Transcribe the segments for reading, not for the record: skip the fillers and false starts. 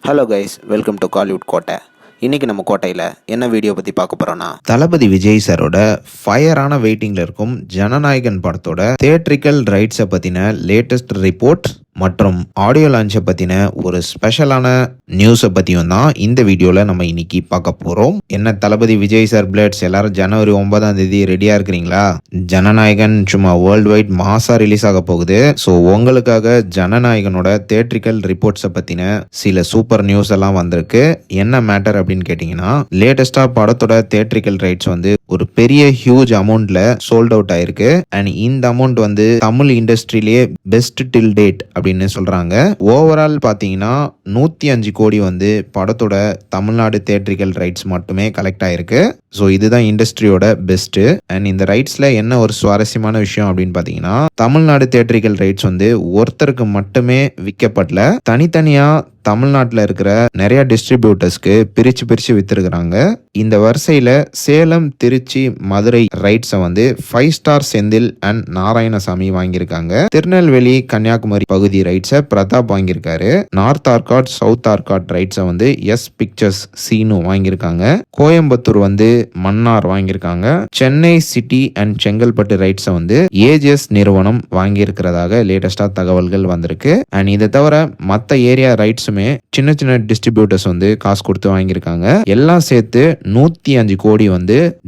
Hello guys, welcome to Kollywood கோட்டை. இன்றைக்கி நம்ம கோட்டையில் என்ன வீடியோ பற்றி பார்க்க போகிறோன்னா, தளபதி விஜய் சாரோட ஃபயரான வெயிட்டிங்கில் இருக்கும் ஜனநாயகன் படத்தோட தியேட்ரிக்கல் ரைட்ஸை பற்றின லேட்டஸ்ட் ரிப்போர்ட் மற்றும் ஆடியோ லான்ச்சை பற்றின ஒரு ஸ்பெஷலான நியூஸை பற்றியும் தான் இந்த வீடியோவில் நம்ம இன்னைக்கு பார்க்க போகிறோம். என்ன தளபதி விஜய் சார் பிளட்ஸ் எல்லாரும் ஜனவரி 9 ரெடியாக இருக்கிறீங்களா? ஜனநாயகன் சும்மா வேர்ல்டு வைட் மாசாக ரிலீஸ் ஆக போகுது. ஸோ உங்களுக்காக ஜனநாயகனோட தியேட்ரிக்கல் ரிப்போர்ட்ஸை பற்றின சில சூப்பர் நியூஸ் எல்லாம் வந்திருக்கு. என்ன மேட்டர் அப்படின்னு கேட்டிங்கன்னா, லேட்டஸ்ட்டாக படத்தோட தியேட்ரிக்கல் ரைட்ஸ் ஒரு பெரிய ஹியூஜ் அமௌண்ட்ல சோல்ட் அவுட் ஆயிருக்கு. அண்ட் இந்த அமௌண்ட் தமிழ் இண்டஸ்ட்ரியிலேயே பெஸ்ட் டில் டேட் அப்படின்னு சொல்றாங்க. ஓவரால் பாத்தீங்கன்னா 105 கோடி படத்தோட தமிழ்நாடு தியேட்ரிக்கல் ரைட்ஸ் மட்டுமே கலெக்ட் ஆயிருக்கு. ஸோ இதுதான் இண்டஸ்ட்ரியோட பெஸ்ட். அண்ட் இந்த ரைட்ஸ்ல என்ன ஒரு சுவாரஸ்யமான விஷயம் அப்படின்னு பாத்தீங்கன்னா, தமிழ்நாடு தியேட்ரிக்கல் ரைட்ஸ் ஒருத்தருக்கு மட்டுமே விற்கப்படல, தனித்தனியா தமிழ்நாட்டில் இருக்கிற நிறைய டிஸ்ட்ரிபியூட்டர்ஸ்க்கு பிரிச்சு வித்துருக்குறாங்க. இந்த வரிசையில சேலம், திருச்சி, மதுரை ரைட்ஸை 5 ஸ்டார் செந்தில் அண்ட் நாராயணசாமி வாங்கியிருக்காங்க. திருநெல்வேலி, கன்னியாகுமரி பகுதி ரைட்ஸை பிரதாப் வாங்கியிருக்காரு. நார்த் ஆர்காட், சவுத் ஆர்காட் ரைட்ஸை எஸ் பிக்சர்ஸ் சீனு வாங்கியிருக்காங்க. கோயம்புத்தூர் மன்னார் வாங்கியிருக்காங்க. சென்னை சிட்டி அண்ட் செங்கல்பட்டு ரைட்ஸை ஏஜிஎஸ் நிறுவனம் வாங்கியிருக்கிறதாக லேட்டஸ்டா தகவல்கள் வந்திருக்கு. அண்ட் இதை தவிர மற்ற ஏரியா ரைட்ஸ் சின்ன டிஸ்ட்ரிபியூட்டர்ஸ் காசு கொடுத்து வாங்கியிருக்காங்க. எல்லாம் சேர்த்து 105 கோடி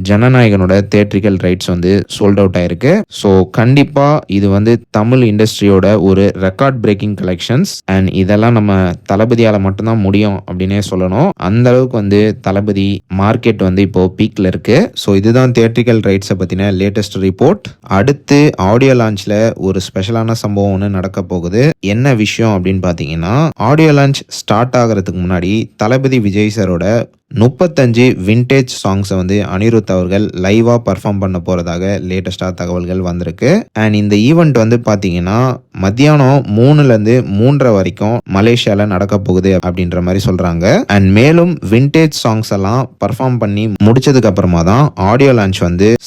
ஜனநாயகனோட தியேட்ரிக்கல் ரைட்ஸ் சோல்ட் அவுட் ஆயிருக்கு. ஸோ கண்டிப்பா இது தமிழ் இண்டஸ்ட்ரியோட ஒரு ரெக்கார்ட் பிரேக்கிங் கலெக்ஷன்ஸ். அண்ட் இதெல்லாம் நம்ம தளபதியால மட்டும்தான் முடியும் அப்படின்னே சொல்லணும். அந்த அளவுக்கு தளபதி மார்க்கெட் இப்போ பீக்ல இருக்கு. ஸோ இதுதான் தியேட்ரிக்கல் ரைட்ஸை பத்தின லேட்டஸ்ட் ரிப்போர்ட். அடுத்து ஆடியோ லான்ச்ல ஒரு ஸ்பெஷலான சம்பவம் ஒன்று நடக்க போகுது. என்ன விஷயம் அப்படின்னு பாத்தீங்கன்னா, ஆடியோ லான்ச் ஸ்டார்ட் ஆகிறதுக்கு முன்னாடி தளபதி விஜய் சாரோட 35 விண்டேஜ் சாங்ஸை அனிருத் அவர்கள் லைவா பர்ஃபார்ம் பண்ண போறதாக லேட்டஸ்டா தகவல்கள் வந்திருக்கு. அண்ட் இந்த ஈவெண்ட் பாத்தீங்கன்னா மத்தியானம் 3லேருந்து 3:30 வரைக்கும் மலேசியால நடக்க போகுது அப்படின்ற மாதிரி சொல்றாங்க. அண்ட் மேலும் விண்டேஜ் சாங்ஸ் எல்லாம் பர்ஃபார்ம் பண்ணி முடிச்சதுக்கு அப்புறமா தான் ஆடியோ லான்ச்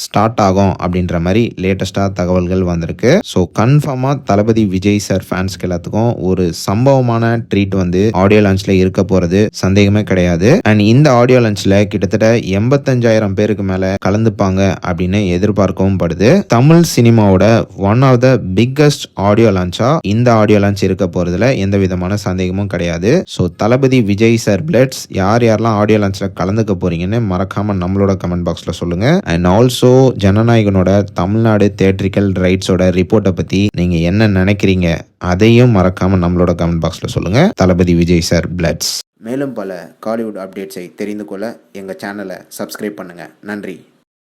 ஸ்டார்ட் ஆகும் அப்படின்ற மாதிரி லேட்டஸ்டா தகவல்கள் வந்திருக்கு. ஸோ கன்ஃபார்மா தளபதி விஜய் சார் ஃபேன்ஸ்க்கு எல்லாத்துக்கும் ஒரு சம்பவமான ட்ரீட் ஆடியோ லான்ச்ல இருக்க போறது சந்தேகமே கிடையாது. அண்ட் இந்த ஆடியோ லான்ச்ல கிட்டத்தட்ட 85,000 பேருக்கு மேல கலந்துப்பாங்க அப்படின்னு எதிர்பார்க்கவும் படுது. தமிழ் சினிமாவோட one of the biggest audio லான்ச்சா இந்த ஆடியோ லான்ச் இருக்க போறதுல எந்த விதமான சந்தேகமும் கிடையாது. ஸோ தளபதி விஜய் சார் பிளட்ஸ் யாரெல்லாம் ஆடியோ லான்ச்ல கலந்துக்க போறீங்கன்னு மறக்காம நம்மளோட கமெண்ட் பாக்ஸ்ல சொல்லுங்க. அண்ட் ஆல்சோ ஜனநாயகனோட தமிழ்நாடு தியேட்ரிக்கல் ரைட்ஸோட ரிப்போர்ட்டை பத்தி நீங்க என்ன நினைக்கிறீங்க அதையும் மறக்காம நம்மளோட கமெண்ட் பாக்ஸ்ல சொல்லுங்க. தளபதி விஜய் சார் பிளட்ஸ். மேலும் பல காலிவுட் அப்டேட்ஸை தெரிந்து கொள்ள எங்கள் சேனலை சப்ஸ்கிரைப் பண்ணுங்கள். நன்றி.